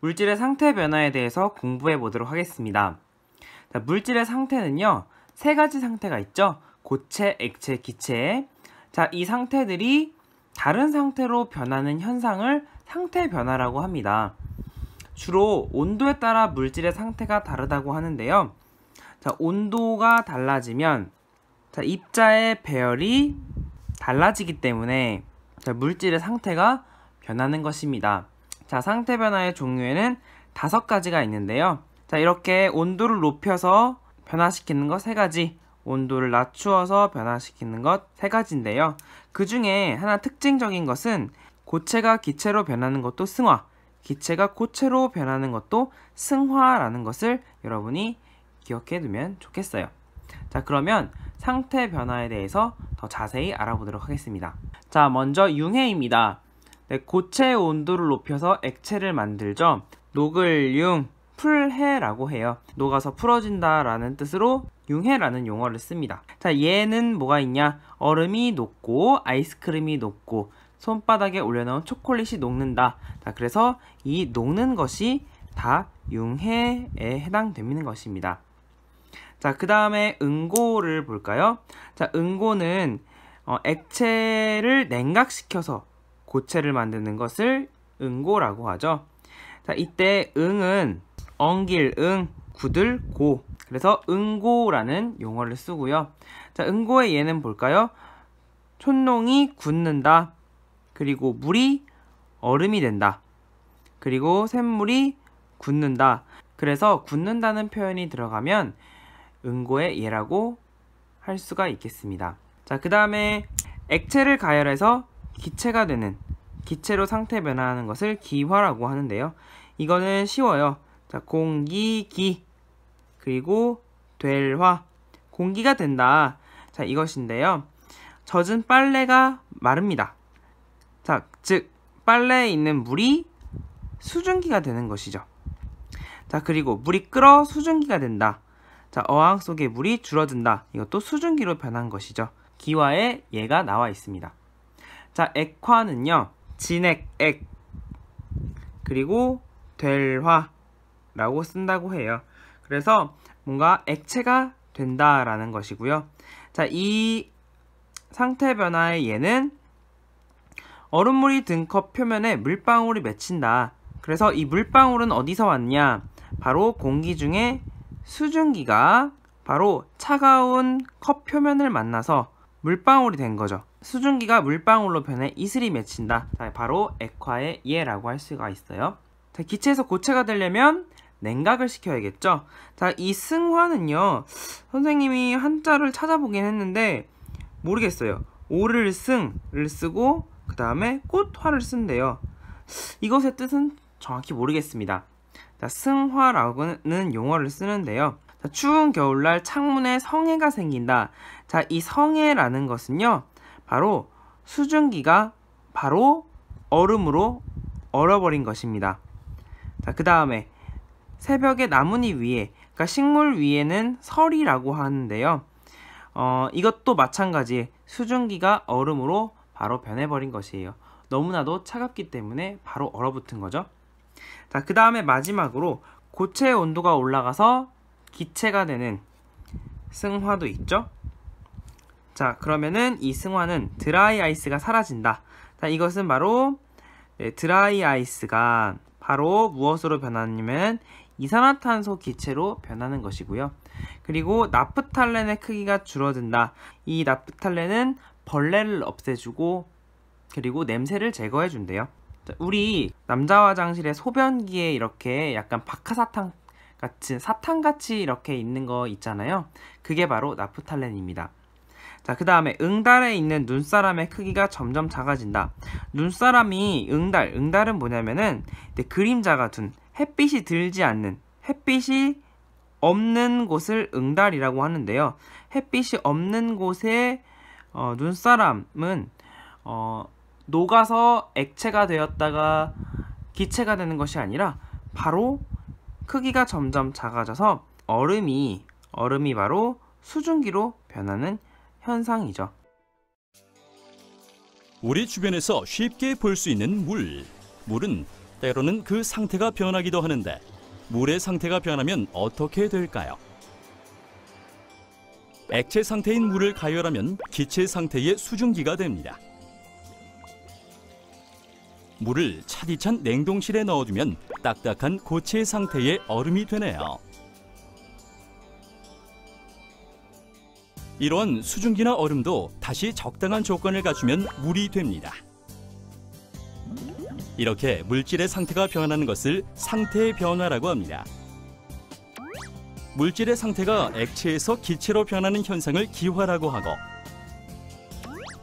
물질의 상태 변화에 대해서 공부해 보도록 하겠습니다. 자, 물질의 상태는요, 세 가지 상태가 있죠. 고체, 액체, 기체. 자, 이 상태들이 다른 상태로 변하는 현상을 상태 변화라고 합니다. 주로 온도에 따라 물질의 상태가 다르다고 하는데요. 자, 온도가 달라지면 입자의 배열이 달라지기 때문에 물질의 상태가 변하는 것입니다. 자, 상태 변화의 종류에는 5가지가 있는데요. 자, 이렇게 온도를 높여서 변화시키는 것 3가지, 온도를 낮추어서 변화시키는 것 3가지인데요. 그 중에 하나 특징적인 것은 고체가 기체로 변하는 것도 승화, 기체가 고체로 변하는 것도 승화라는 것을 여러분이 기억해 두면 좋겠어요. 자, 그러면 상태 변화에 대해서 더 자세히 알아보도록 하겠습니다. 자, 먼저 융해입니다. 네, 고체의 온도를 높여서 액체를 만들죠. 녹을 융, 풀해라고 해요. 녹아서 풀어진다 라는 뜻으로 융해라는 용어를 씁니다. 자, 얘는 뭐가 있냐? 얼음이 녹고 아이스크림이 녹고 손바닥에 올려놓은 초콜릿이 녹는다. 자, 그래서 이 녹는 것이 다 융해에 해당되는 것입니다. 자, 그 다음에 응고를 볼까요? 자, 응고는 액체를 냉각시켜서 고체를 만드는 것을 응고라고 하죠. 자, 이때 응은 엉길 응, 굳을 고, 그래서 응고라는 용어를 쓰고요. 자, 응고의 예는 볼까요? 촛농이 굳는다, 그리고 물이 얼음이 된다, 그리고 샘물이 굳는다. 그래서 굳는다는 표현이 들어가면 응고의 예라고 할 수가 있겠습니다. 자, 그 다음에 액체를 가열해서 기체가 되는, 기체로 상태 변화하는 것을 기화라고 하는데요. 이거는 쉬워요. 자, 공기, 기, 그리고 될 화, 공기가 된다. 자, 이것인데요. 젖은 빨래가 마릅니다. 자, 즉 빨래에 있는 물이 수증기가 되는 것이죠. 자, 그리고 물이 끓어 수증기가 된다. 자, 어항 속의 물이 줄어든다. 이것도 수증기로 변한 것이죠. 기화에 예가 나와 있습니다. 자, 액화는요, 진액, 액, 그리고 될화라고 쓴다고 해요. 그래서 뭔가 액체가 된다라는 것이고요. 자, 이 상태 변화의 예는 얼음물이 든 컵 표면에 물방울이 맺힌다. 그래서 이 물방울은 어디서 왔냐? 바로 공기 중에 수증기가 바로 차가운 컵 표면을 만나서 물방울이 된 거죠. 수증기가 물방울로 변해 이슬이 맺힌다. 자, 바로 액화의 예라고 할 수가 있어요. 자, 기체에서 고체가 되려면 냉각을 시켜야겠죠. 자, 이 승화는요, 선생님이 한자를 찾아보긴 했는데 모르겠어요. 오를 승을 쓰고 그 다음에 꽃화를 쓴대요. 이것의 뜻은 정확히 모르겠습니다. 자, 승화라고는 용어를 쓰는데요. 자, 추운 겨울날 창문에 성해가 생긴다. 자, 이 성해라는 것은요, 바로 수증기가 바로 얼음으로 얼어버린 것입니다. 자, 그 다음에 새벽에 나뭇잎 위에, 그러니까 식물 위에는 설이라고 하는데요. 이것도 마찬가지 수증기가 얼음으로 바로 변해버린 것이에요. 너무나도 차갑기 때문에 바로 얼어붙은 거죠. 자, 그 다음에 마지막으로 고체의 온도가 올라가서 기체가 되는 승화도 있죠. 자, 그러면은 이 승화는 드라이 아이스가 사라진다. 자, 이것은 바로 드라이 아이스가 바로 무엇으로 변하냐면 이산화탄소 기체로 변하는 것이고요. 그리고 나프탈렌의 크기가 줄어든다. 이 나프탈렌은 벌레를 없애주고 그리고 냄새를 제거해 준대요. 우리 남자 화장실에 소변기에 이렇게 약간 박하사탕 같은 사탕같이 이렇게 있는 거 있잖아요. 그게 바로 나프탈렌입니다. 자, 그 다음에 응달에 있는 눈사람의 크기가 점점 작아진다. 눈사람이 응달은 뭐냐면은 그림자가 둔 햇빛이 들지 않는, 햇빛이 없는 곳을 응달이라고 하는데요. 햇빛이 없는 곳에 눈사람은 녹아서 액체가 되었다가 기체가 되는 것이 아니라 바로 크기가 점점 작아져서 얼음이 바로 수증기로 변하는 현상이죠. 우리 주변에서 쉽게 볼 수 있는 물은 때로는 그 상태가 변하기도 하는데 물의 상태가 변하면 어떻게 될까요? 액체 상태인 물을 가열하면 기체 상태의 수증기가 됩니다. 물을 차디찬 냉동실에 넣어두면 딱딱한 고체 상태의 얼음이 되네요. 이러한 수증기나 얼음도 다시 적당한 조건을 갖추면 물이 됩니다. 이렇게 물질의 상태가 변하는 것을 상태의 변화라고 합니다. 물질의 상태가 액체에서 기체로 변하는 현상을 기화라고 하고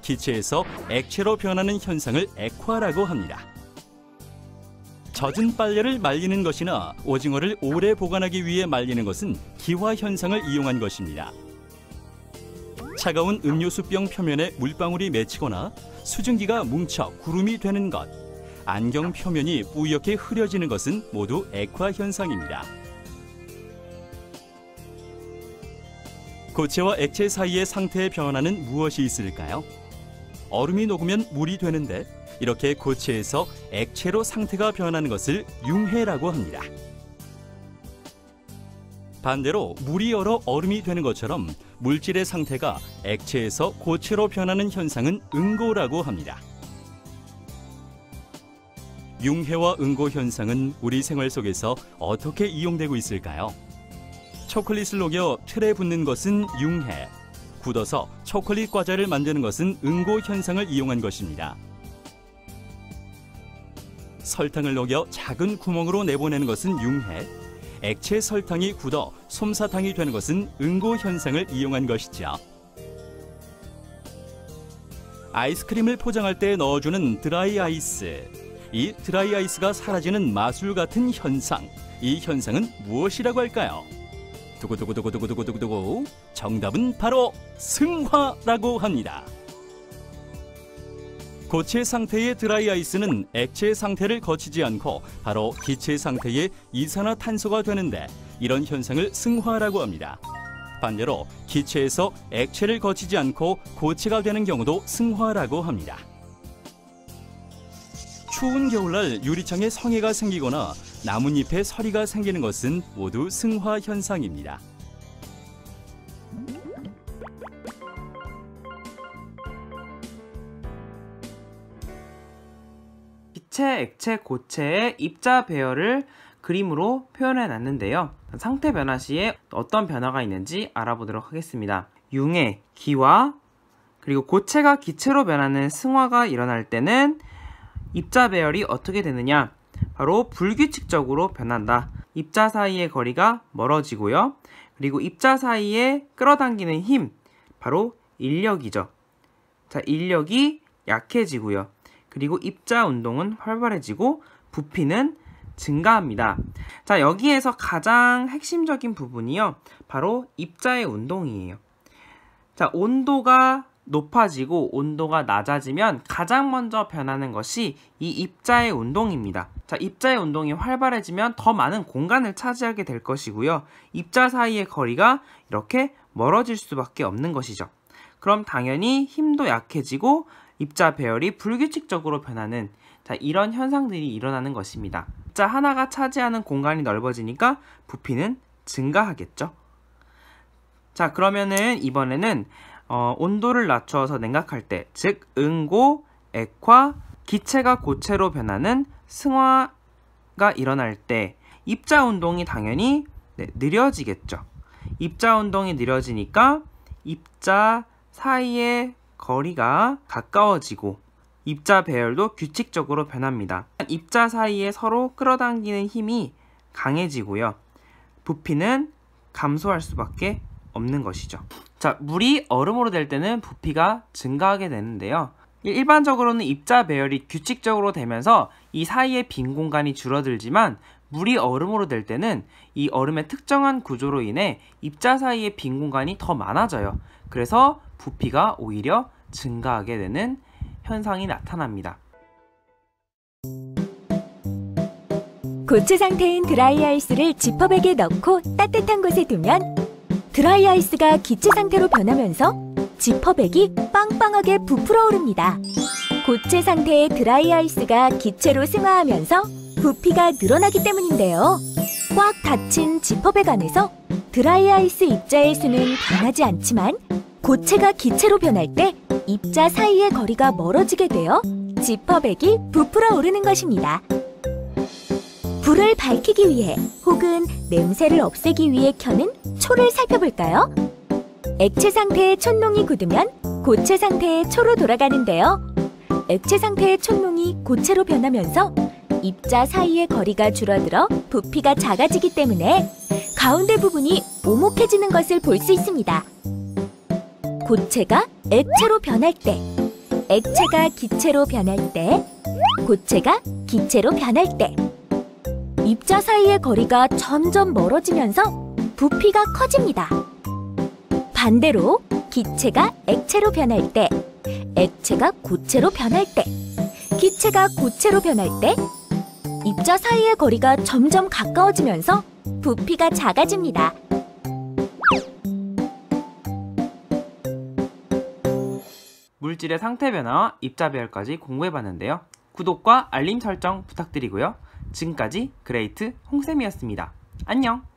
기체에서 액체로 변하는 현상을 액화라고 합니다. 젖은 빨래를 말리는 것이나 오징어를 오래 보관하기 위해 말리는 것은 기화 현상을 이용한 것입니다. 차가운 음료수병 표면에 물방울이 맺히거나 수증기가 뭉쳐 구름이 되는 것, 안경 표면이 뿌옇게 흐려지는 것은 모두 액화 현상입니다. 고체와 액체 사이의 상태의 변화는 무엇이 있을까요? 얼음이 녹으면 물이 되는데 이렇게 고체에서 액체로 상태가 변하는 것을 융해라고 합니다. 반대로 물이 얼어 얼음이 되는 것처럼 물질의 상태가 액체에서 고체로 변하는 현상은 응고라고 합니다. 융해와 응고 현상은 우리 생활 속에서 어떻게 이용되고 있을까요? 초콜릿을 녹여 틀에 붓는 것은 융해, 굳어서 초콜릿 과자를 만드는 것은 응고 현상을 이용한 것입니다. 설탕을 녹여 작은 구멍으로 내보내는 것은 융해, 액체 설탕이 굳어 솜사탕이 되는 것은 응고 현상을 이용한 것이죠. 아이스크림을 포장할 때 넣어주는 드라이 아이스, 이 드라이 아이스가 사라지는 마술 같은 현상, 이 현상은 무엇이라고 할까요? 두구두구두구두구두구두구, 정답은 바로 승화라고 합니다. 고체 상태의 드라이 아이스는 액체 상태를 거치지 않고 바로 기체 상태의 이산화탄소가 되는데 이런 현상을 승화라고 합니다. 반대로 기체에서 액체를 거치지 않고 고체가 되는 경우도 승화라고 합니다. 추운 겨울날 유리창에 성에가 생기거나 나뭇잎에 서리가 생기는 것은 모두 승화 현상입니다. 기체, 액체, 고체의 입자 배열을 그림으로 표현해 놨는데요. 상태 변화 시에 어떤 변화가 있는지 알아보도록 하겠습니다. 융해, 기화, 그리고 고체가 기체로 변하는 승화가 일어날 때는 입자 배열이 어떻게 되느냐? 바로 불규칙적으로 변한다. 입자 사이의 거리가 멀어지고요. 그리고 입자 사이에 끌어당기는 힘, 바로 인력이죠. 자, 인력이 약해지고요. 그리고 입자 운동은 활발해지고 부피는 증가합니다. 자, 여기에서 가장 핵심적인 부분이요. 바로 입자의 운동이에요. 자, 온도가 높아지고 온도가 낮아지면 가장 먼저 변하는 것이 이 입자의 운동입니다. 자, 입자의 운동이 활발해지면 더 많은 공간을 차지하게 될 것이고요. 입자 사이의 거리가 이렇게 멀어질 수밖에 없는 것이죠. 그럼 당연히 힘도 약해지고 입자 배열이 불규칙적으로 변하는 이런 현상들이 일어나는 것입니다. 입자 하나가 차지하는 공간이 넓어지니까 부피는 증가하겠죠. 자, 그러면은 이번에는 온도를 낮추어서 냉각할 때, 즉 응고, 액화, 기체가 고체로 변하는 승화가 일어날 때 입자 운동이 당연히 느려지겠죠. 입자 운동이 느려지니까 입자 사이의 거리가 가까워지고 입자 배열도 규칙적으로 변합니다. 입자 사이에 서로 끌어당기는 힘이 강해지고요. 부피는 감소할 수밖에 없는 것이죠. 자, 물이 얼음으로 될 때는 부피가 증가하게 되는데요. 일반적으로는 입자 배열이 규칙적으로 되면서 이 사이에 빈 공간이 줄어들지만 물이 얼음으로 될 때는 이 얼음의 특정한 구조로 인해 입자 사이에 빈 공간이 더 많아져요. 그래서 부피가 오히려 증가하게 되는 현상이 나타납니다. 고체 상태인 드라이 아이스를 지퍼백에 넣고 따뜻한 곳에 두면 드라이 아이스가 기체 상태로 변하면서 지퍼백이 빵빵하게 부풀어 오릅니다. 고체 상태의 드라이 아이스가 기체로 승화하면서 부피가 늘어나기 때문인데요. 꽉 닫힌 지퍼백 안에서 드라이아이스 입자의 수는 변하지 않지만 고체가 기체로 변할 때 입자 사이의 거리가 멀어지게 되어 지퍼백이 부풀어 오르는 것입니다. 불을 밝히기 위해 혹은 냄새를 없애기 위해 켜는 초를 살펴볼까요? 액체 상태의 촛농이 굳으면 고체 상태의 초로 돌아가는데요. 액체 상태의 촛농이 고체로 변하면서 입자 사이의 거리가 줄어들어 부피가 작아지기 때문에 가운데 부분이 오목해지는 것을 볼 수 있습니다. 고체가 액체로 변할 때, 액체가 기체로 변할 때, 고체가 기체로 변할 때 입자 사이의 거리가 점점 멀어지면서 부피가 커집니다. 반대로 기체가 액체로 변할 때, 액체가 고체로 변할 때, 기체가 고체로 변할 때 입자 사이의 거리가 점점 가까워지면서 부피가 작아집니다. 물질의 상태 변화와 입자 배열까지 공부해봤는데요. 구독과 알림 설정 부탁드리고요. 지금까지 그레이트 홍쌤이었습니다. 안녕!